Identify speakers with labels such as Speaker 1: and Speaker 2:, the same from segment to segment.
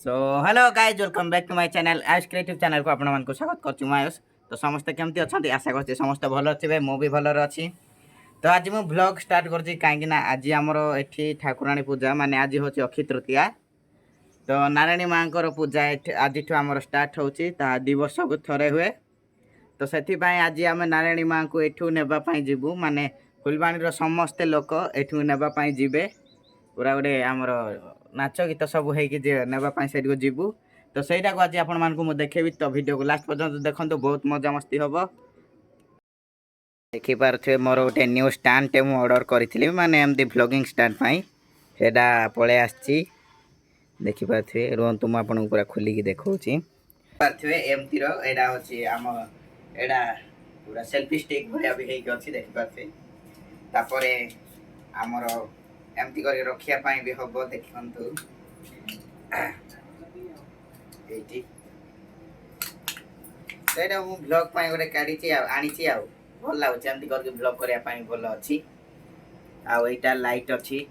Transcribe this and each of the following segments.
Speaker 1: So hello guys welcome back to my channel Ayush creative channel को आपण को स्वागत करछु मैं आयुष। तो समस्त केमती अच्छा आशा करछि समस्त भल थिबे मो भी भल अछि। तो आज मु ब्लॉग स्टार्ट करछि काहेकि ना आज हमरो एठी ठाकुराणी पूजा माने आज होछि अक्षय तृतीया। तो नारायणी मांकर पूजा आज हमर स्टार्ट होछि ता दिवस को थरे हुए। तो सेथि पय आज हम नारायणी मां को एठू नेबा पय जिबू माने फुलबाणी रो समस्त लोक एठू नेबा पय जिबे पूरा गोटे आमर नाच गीत सब होगा से जीवु। तो सहीटा को आज आपण को देखेबी तो वीडियो को लास्ट पर्यंत देखो बहुत मजा मस्ती हम देखिपे मोर गोटे न्यू स्टैंड टे ऑर्डर करी माने एमती व्लॉगिंग स्टैंड सेटा पलि आसी देखिपे रुहतु मुझे पूरा खोलिकी देखी पारे एमती रही आम एटा पूरा सेल्फी स्टिक भाया भी होगी देखिपे तापर आमर एमती कर रखा भी हम देखु ये मु ब्लॉग गोटे काढ़ी आनी भल लगुच एमती करके ब्लॉग करने भल अच्छी आईटा लाइट अच्छी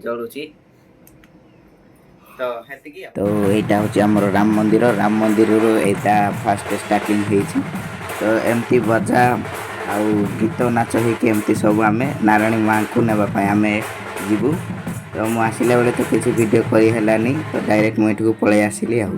Speaker 1: जलुची। तो यहाँ हूँ आम राम मंदिर एटा फास्ट स्टार्टिंग होती। तो एमती बजा आउ गीत नाच होमती सब आम नारायणी माँ को नापी आम जीवु। तो मुझे आसला बेले तो किसी वीडियो करनी तो डायरेक्ट मुझे पलि आसली आ।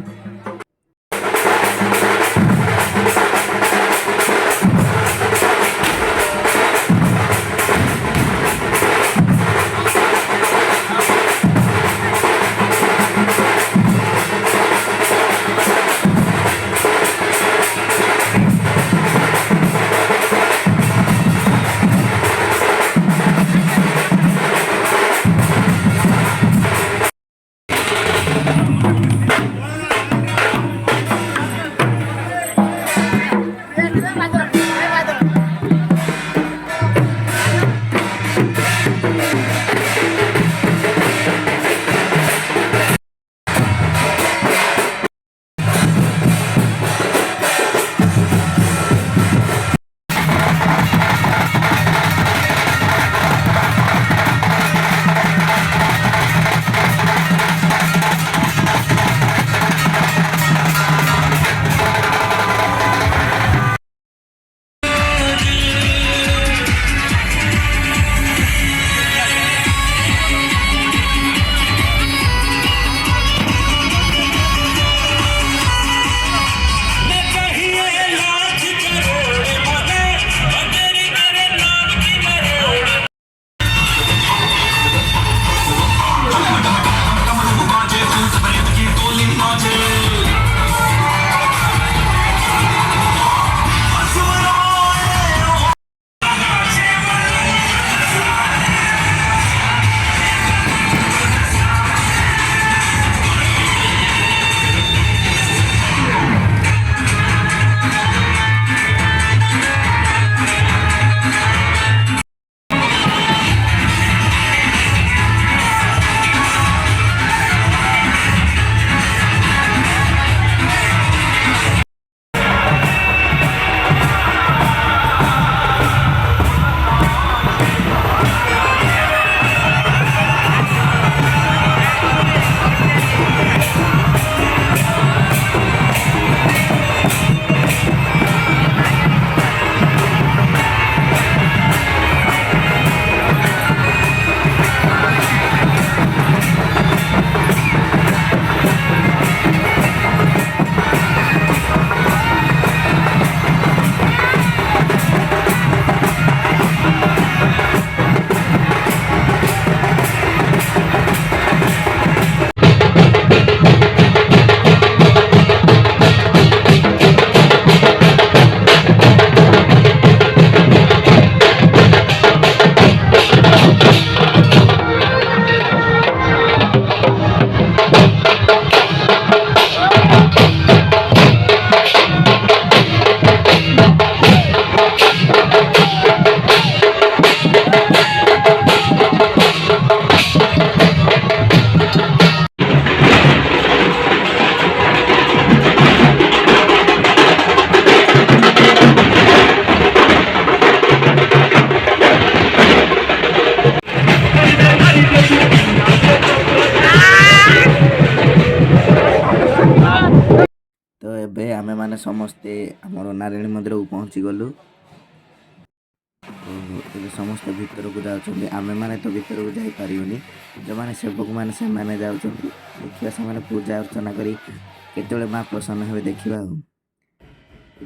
Speaker 1: ଏବେ ଆମେମାନେ ସମସ୍ତେ ଆମର ନାରାୟଣୀ ମନ୍ଦିରକୁ ପହଞ୍ଚିଗଲୁ। ଏବେ ସମସ୍ତେ ଭିତରକୁ ଯାଉଛନ୍ତି। ଆମେମାନେ ତ ଭିତରକୁ ଯାଇପାରିବୁନି, ଯେଉଁମାନେ ସେବକମାନେ ସେମାନେ ଯାଉଛନ୍ତି। ଦେଖିବା ସେମାନେ ପୂଜା ଅର୍ଚ୍ଚନା କରି କେତେବେଳେ ମା ପ୍ରସନ୍ନ ହେବେ ଦେଖିବା ଆଉ।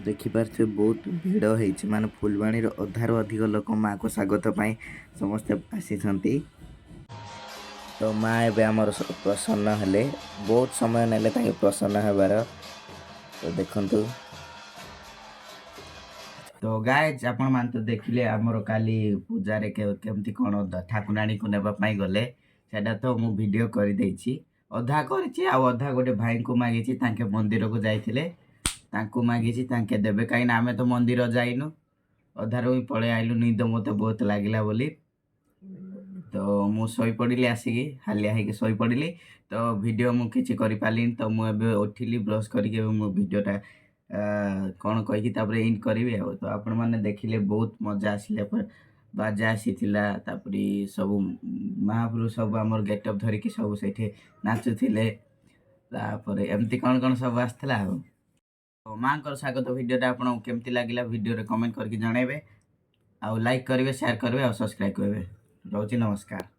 Speaker 1: ଦେଖିପାରୁଥିବେ ବହୁତ ଭିଡ଼ ହେଇଛି, ମାନେ ଫୁଲବାଣୀର ଅଧାରୁ ଅଧିକ ଲୋକ ମାଆକୁ ସ୍ୱାଗତ ପାଇଁ ସମସ୍ତେ ଆସିଛନ୍ତି। ତ ମା ଏବେ ଆମର ପ୍ରସନ୍ନ ହେଲେ, ବହୁତ ସମୟ ନେଲେ ତାଙ୍କେ ପ୍ରସନ୍ନ ହେବାର। ତ ଦେଖନ୍ତୁ। ତ ଗାଇଜ୍ ଆପଣମାନେ ତ ଦେଖିଲେ ଆମର କାଲି ପୂଜାରେ କେମିତି କ'ଣ ଠାକୁରାଣୀକୁ ନେବା ପାଇଁ ଗଲେ, ସେଇଟା ତ ମୁଁ ଭିଡ଼ିଓ କରିଦେଇଛି। ଅଧା କରିଛି ଆଉ ଅଧା ଗୋଟେ ଭାଇଙ୍କୁ ମାଗିଛି, ତାଙ୍କେ ମନ୍ଦିରକୁ ଯାଇଥିଲେ, ତାଙ୍କୁ ମାଗିଛି ତାଙ୍କେ ଦେବେ। କାହିଁକିନା ଆମେ ତ ମନ୍ଦିର ଯାଇନୁ, ଅଧାରୁ ହିଁ ପଳେଇ ଆଇଲୁ, ନିଦ ମୋତେ ବହୁତ ଲାଗିଲା ବୋଲି। ତ ମୁଁ ଶୋଇପଡ଼ିଲି, ଆସିକି ହାଲିଆ ହେଇକି ଶୋଇପଡ଼ିଲି। ତ ଭିଡ଼ିଓ ମୁଁ କିଛି କରିପାରିଲିନି। ତ ମୁଁ ଏବେ ଉଠିଲି, ବ୍ରସ୍ କରିକି ଏବେ ମୁଁ ଭିଡ଼ିଓଟା କ'ଣ କହିକି ତାପରେ ଇନ୍ କରିବି ଆଉ। ତ ଆପଣମାନେ ଦେଖିଲେ ବହୁତ ମଜା ଆସିଲା, ବାଜା ଆସିଥିଲା, ତାପରେ ସବୁ ମହାପ୍ରଭୁ ସବୁ ଆମର ଗେଟଅପ୍ ଧରିକି ସବୁ ସେଇଠି ନାଚୁଥିଲେ। ତାପରେ ଏମିତି କ'ଣ କ'ଣ ସବୁ ଆସିଥିଲା ଆଉ। ମାଆଙ୍କର ସ୍ୱାଗତ ଭିଡ଼ିଓଟା ଆପଣଙ୍କୁ କେମିତି ଲାଗିଲା ଭିଡ଼ିଓରେ କମେଣ୍ଟ କରିକି ଜଣାଇବେ। ଆଉ ଲାଇକ୍ କରିବେ, ସେୟାର କରିବେ ଆଉ ସବସ୍କ୍ରାଇବ୍ କରିବେ। ରହୁଛି, ନମସ୍କାର।